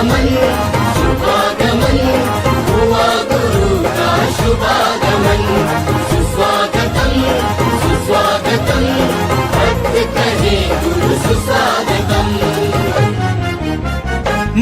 शुभागमन शुभागमन हुआ गुरु का शुभागमन। सुस्वागतम सुस्वागतम भक्त कहे गुरु सुस्वागतम।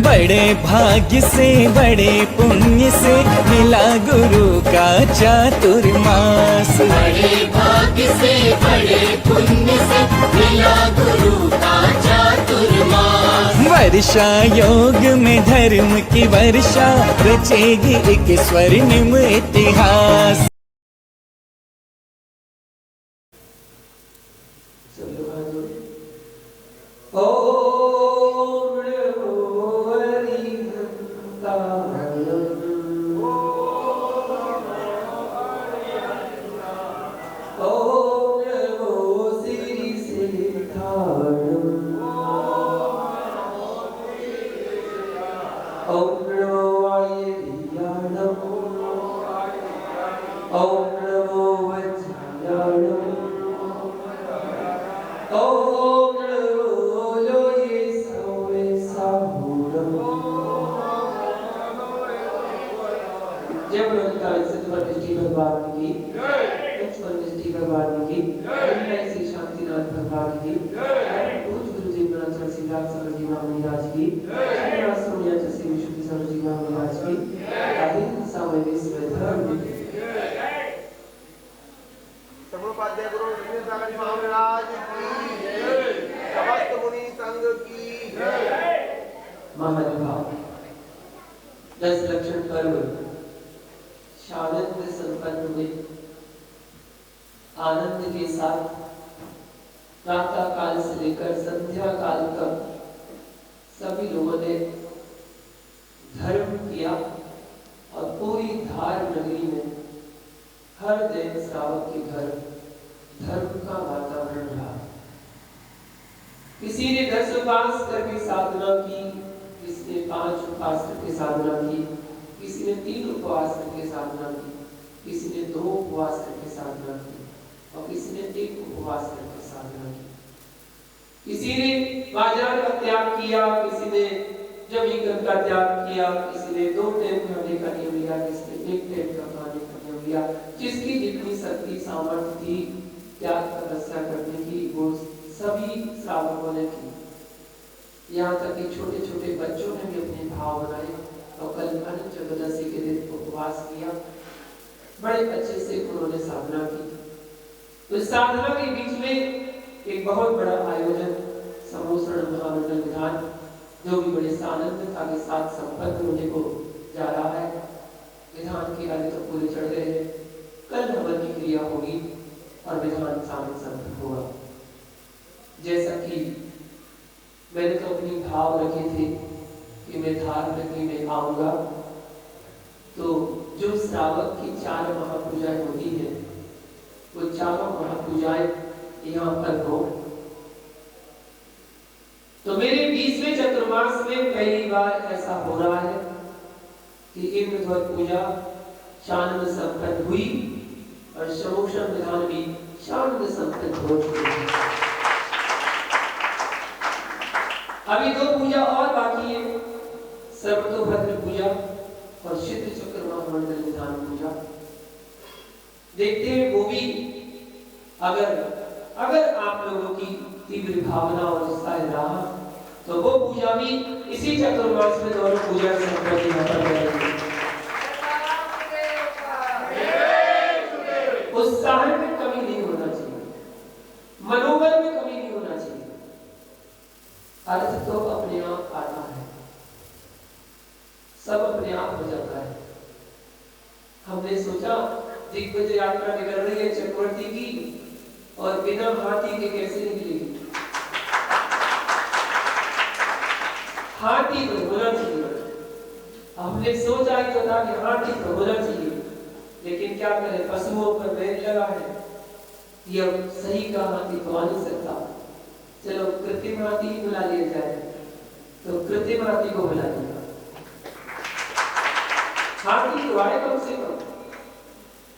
बड़े भाग्य से बड़े पुण्य से मिला गुरु का चातुर्मास। बड़े भाग्य से बड़े पुण्य से मिला गुरु का चातुर्मास। वर्षा योग में धर्म की वर्षा रचेगी एक स्वर्णिम इतिहास। महानुभाव 10 लक्षण पर्व शानंद संपन्न हुए। आनंद के साथ प्रातः काल से लेकर संध्या काल तक सभी लोगों ने धर्म किया और पूरी धार नगरी में हर दिन श्रावक के घर धर्म का वातावरण रहा। किसी ने 10 उपवास करके साधना की, किसी ने 5 उपवास करके साधना की, किसी ने 3 उपवास करके साधना की, किसी ने 2 उपवास करके साधना की और किसी ने 1 उपवास करके साधना की। किसी ने बाजार का त्याग किया, किसी ने जमीन का त्याग किया, किसी ने 2 टाइम खाने का नियम लिया, किसी ने 1 टाइम का खाने का नियम लिया। जिसकी जितनी शक्ति सामर्थ्य थी त्याग तपस्या करने की वो सभी श्रावकों ने की। यहाँ तक कि छोटे छोटे बच्चों ने भी अपने भाव बनाए और कल अनंत चतुर्दशी के दिन उपवास किया। बड़े अच्छे से उन्होंने साधना की। तो साधना के बीच में एक बहुत बड़ा आयोजन समोसरण महामंडल विधान जो भी बड़े सानंदता के साथ संपन्न होने को जा रहा है। विधान के आगे तो पूरे चढ़ गए हैं। कल हवन की क्रिया होगी और विधान सामने संपन्न होगा। जैसा कि मैंने तो अपनी भाव रखे थे कि मैं धार नगरी में आऊंगा तो जो श्रावक की 4 महापूजाएं होती है वो चारों महापूजाएं यहाँ पर हो। तो मेरे 20वें चतुर्मास में पहली बार ऐसा हो रहा है कि इंद्रध्वज पूजा शानंद संपन्न हुई और समोषण विधान भी शानंद संपन्न हो चुके हैं। अभी 2 पूजा और बाकी है, सर्वतोभद्र पूजा और सिद्ध चक्र महामंडल विधान पूजा। देखते हैं वो भी अगर आप लोगों की तीव्र भावना और उत्साह रहा तो वो पूजा भी इसी चतुर्मास में दोनों पूजा संपन्न यहाँ पर करेंगे। उत्साह में कमी नहीं होना चाहिए, मनोबल में कमी नहीं होना चाहिए। अर्थ तो अपने आप आता है, सब अपने आप हो जाता है। हमने सोचा दिग्विजय यात्रा निकल रही है चक्रवर्ती की और बिना हाथी के कैसे निकलेगी। हाथी तो होना चाहिए। हमने सोचा ही तो था कि हाथी तो होना चाहिए, लेकिन क्या करें पशुओं पर बैन लगा है कि अब सही का हाथी तो आ नहीं सकता। चलो कृत्रिम हाथी बुला लिया जाए, तो कृत्रिम हाथी को बुला लिया। हाथी तो आए कम से कम,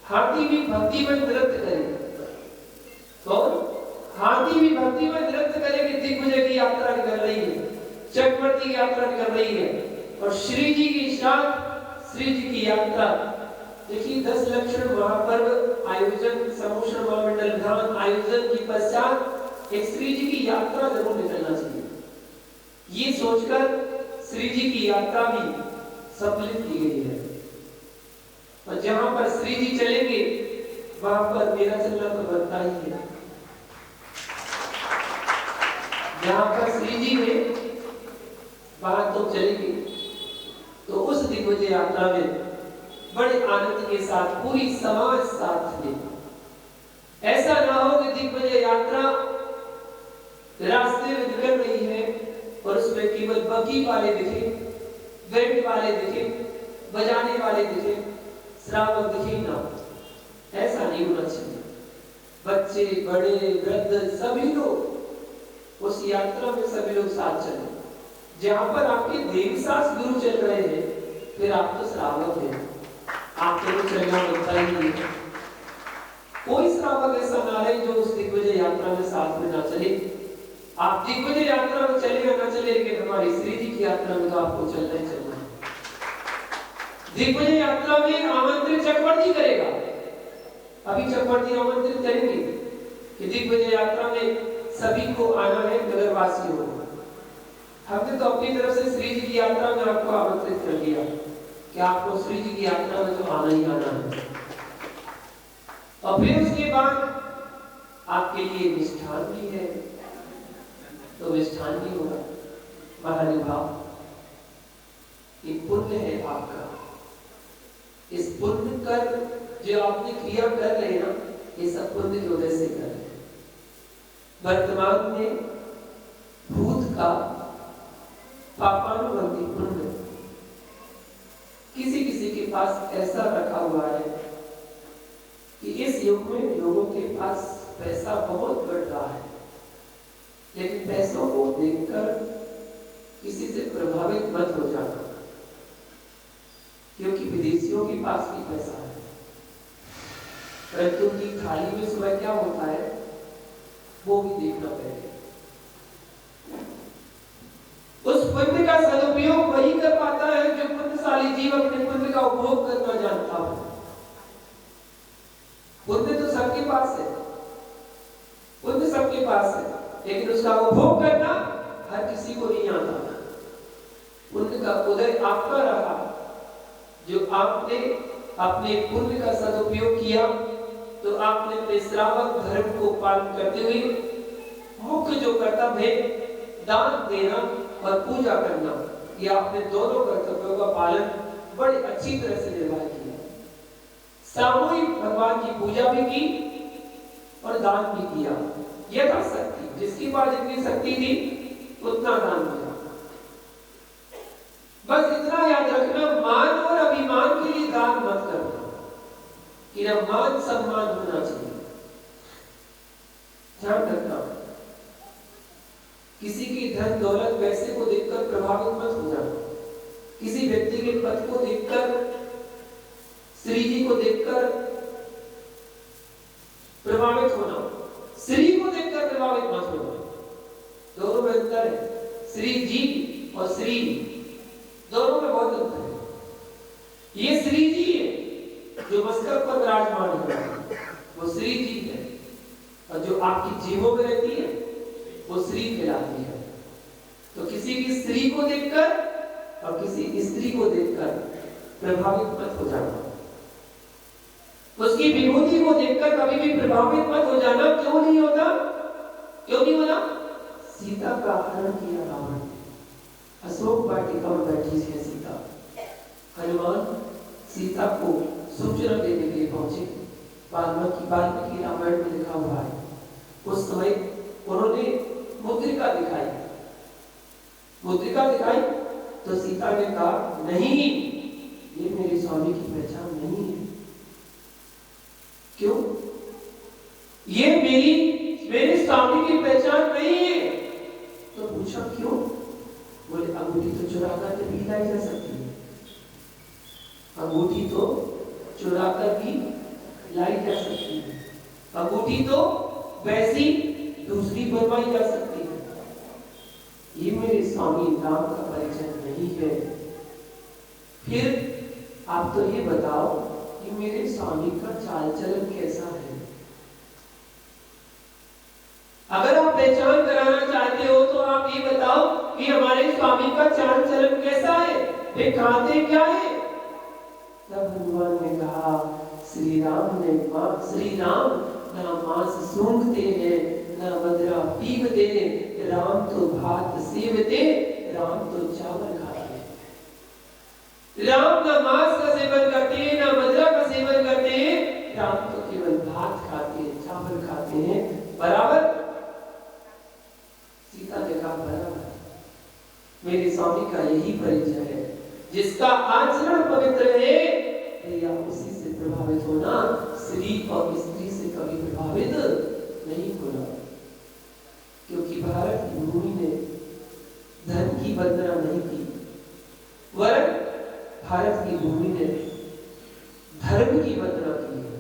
हाथी भी भक्ति में नृत्य करे। कौन? हाथी भी भक्ति में नृत्य करे कि दिग्विजय की यात्रा निकल रही है, चक्रवर्ती की यात्रा निकल रही है और श्री जी की शान, श्री जी की यात्रा। देखिए 10 लक्षण महापर्व आयोजन, समूषण महामंडल ध्यान आयोजन के पश्चात एक श्री जी की यात्रा जरूर निकलना चाहिए। ये सोचकर श्री जी की यात्रा भी सम्मिलित की गई है। और जहां पर श्री जी चलेंगे वहां पर मेरा चलना तो बनता ही है। जहां पर श्री जी है वहां तो चलेंगे। तो उस दिग्विजय यात्रा में बड़े आनंद के साथ पूरी समाज साथ में, ऐसा ना हो कि दिग्विजय यात्रा रास्ते में निकल रही है और उसमें केवल बग्गी वाले दिखे, बैंड वाले दिखे, बजाने वाले दिखे, श्रावक दिखे ना। ऐसा नहीं होना चाहिए। बच्चे, बड़े, वृद्ध सभी लोग उस यात्रा में सभी लोग साथ चले। जहां पर आपके देवसास गुरु चल रहे हैं, फिर आप तो श्रावक हैं, आपको तो चलना बनता ही नहीं है। कोई श्रावक ऐसा ना रहे जो उस दिग्विजय यात्रा में साथ में ना चले। आप दिग्विजय यात्रा में चले या ना चले, लेकिन हमारी श्री जी की यात्रा में तो आपको चलना ही चलना है। दिग्विजय यात्रा में आमंत्रित चक्रवर्ती करेगा। अभी चक्रवर्ती आमंत्रित करेंगे कि दिग्विजय यात्रा में सभी को आना है, नगरवासियों को। हमने तो अपनी तरफ से श्री जी की यात्रा में आपको आमंत्रित कर दिया कि आपको श्री जी की यात्रा में तो आना ही आना है। और फिर उसके बाद आपके लिए मिष्ठान भी है, तो मिष्ठान भी होगा। महानुभाव, ये पुण्य है आपका। इस पुण्य कर जो आपने क्रिया कर रहे हैं ना, ये सब पुण्य की वजह से कर रहे हैं। वर्तमान में भूत का पापानुबंधी पुण्य किसी किसी के पास ऐसा रखा हुआ है कि इस युग में लोगों के पास पैसा बहुत बढ़ रहा है, लेकिन पैसों को देखकर किसी से प्रभावित मत हो जाना, क्योंकि विदेशियों के पास भी पैसा है, परंतु उनकी थाली में सुबह क्या होता है वो भी देखना पड़ेगा। उस पुण्य का सदुपयोग वही कर पाता है जो पुण्यशाली जीव अपने पुण्य का उपभोग करना जानता हो। पुण्य तो सबके पास है, पुण्य सबके पास है, लेकिन उसका उपभोग करना हर किसी को नहीं आता। पुण्य का उदय आपका रहा, जो आपने अपने पुण्य का सदुपयोग किया, तो आपने अपने श्रावक धर्म को पालन करते हुए मुख्य जो कर्तव्य है दान देना और पूजा करना, ये आपने दोनों कर्तव्यों का पालन बड़े अच्छी तरह से निर्वाह किया। सामूहिक भगवान की पूजा भी की और दान भी किया। यथाशक्ति, जिसकी पास जितनी शक्ति थी उतना दान किया। बस इतना याद रखना, मान और अभिमान के लिए दान मत करना, कि मान सम्मान होना चाहिए। ध्यान रखना, किसी की धन दौलत पैसे को देखकर प्रभावित मत हो जाना। किसी व्यक्ति के पद को देखकर, श्री जी को देखकर प्रभावित होना, श्री को देखकर प्रभावित मत होना। दोनों में अंतर है। श्री जी और श्री, दोनों में बहुत अंतर है। ये श्री जी है जो मस्तक पर विराजमान है, वो श्री जी है, और जो आपकी जीवों में रहती है वो श्री कहलाती है। तो किसी की स्त्री को देखकर और किसी स्त्री को देखकर प्रभावित मत हो जाना। उसकी विभूति को देखकर कभी भी प्रभावित मत हो जाना। क्यों नहीं होता? क्यों नहीं होना? सीता का हरण किया रावण, अशोक वाटिका में बैठी है सीता। हनुमान सीता को सूचना देने के लिए पहुंचे। वाल्मीकि रामायण में लिखा हुआ है, उस समय उन्होंने मुद्रिका दिखाई। मुद्रिका दिखाई तो सीता ने कहा, नहीं, ये मेरे स्वामी की पहचान नहीं है। क्यों? ये मेरे स्वामी की पहचान नहीं है। तो पूछा क्यों? बोले अंगूठी तो चुरा कर भी लाई जा सकती है, अंगूठी तो चुरा कर भी लाई जा सकती है, अंगूठी तो वैसी दूसरी बनवाई जा सकती है। ये मेरे स्वामी राम का परिचय नहीं है, फिर आप तो ये बताओ कि मेरे स्वामी का चाल चलन कैसा है। अगर आप पहचान कराना चाहते हो तो आप ये बताओ कि हमारे स्वामी का चाल चलन कैसा है, वे खाते क्या है। तब हनुमान ने कहा, श्री राम ना मांस सूंघते हैं ना मदिरा पीवते, राम तो भात सेवते, राम तो चावल खाते। राम ना मांस का सेवन करते हैं ना मदिरा का सेवन करते हैं, राम तो केवल भात खाते हैं, चावल खाते हैं। बराबर। सीता ने कहा बराबर, मेरे स्वामी का यही परिचय है। जिसका आचरण पवित्र है या उसी से प्रभावित होना, स्त्री और स्त्री से कभी प्रभावित नहीं होना। क्योंकि भारत की भूमि ने धन की वंदना नहीं की, वरन भारत की भूमि ने धर्म की वंदना की है।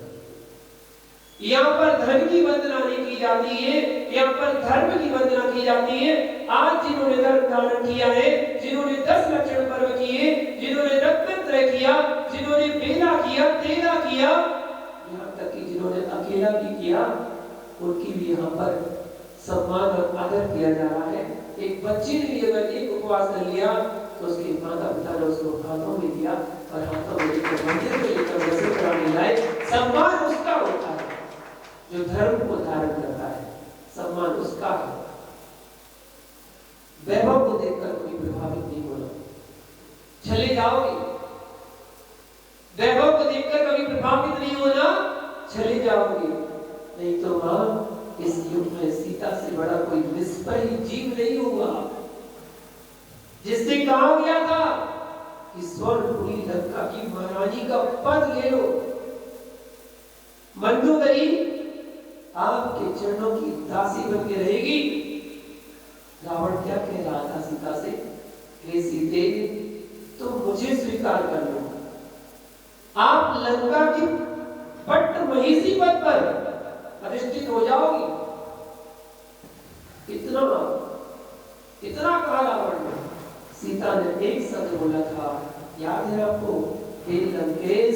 यहाँ पर धन की वंदना नहीं की जाती है, यहाँ पर धर्म की वंदना की जाती है। आज जिन्होंने धर्म धारण किया है, जिन्होंने 10 लक्षण पर्व किए, जिन्होंने रत्नत्रय किया, जिन्होंने बेला किया, तेला किया, यहाँ तक कि जिन्होंने अकेला भी किया, उनकी भी यहाँ पर सम्मान और आदर किया जा रहा है। एक बच्चे ने भी अगर एक उपवास कर लिया तो उसके माता पिता ने उसको हाथों में दिया और हाथों में लेकर मंदिर में लेकर दर्शन कराने लाए। सम्मान उसका होता है जो धर्म को धारण करता है, सम्मान उसका है। वैभव को देखकर कोई प्रभावित नहीं होना, चले जाओगे। वैभव को देखकर कभी प्रभावित नहीं होना, चले जाओगे। नहीं तो मां, इस युग में सीता से बड़ा कोई निष्प्रह जीव नहीं होगा। जिससे कहा गया था कि स्वर्णपुरी लंका की महारानी का पद ले लो। मंदोदरी आपके चरणों की दासी बन के रहेगी। रावण क्या कह रहा था सीता से, हे सीते तुम मुझे स्वीकार कर लो, आप लंका की पट्ट महिषी पद पर अधिष्ठित हो जाओगी। इतना कहा रावण ने। सीता ने एक शब्द बोला था, याद है आपको, हे लंकेश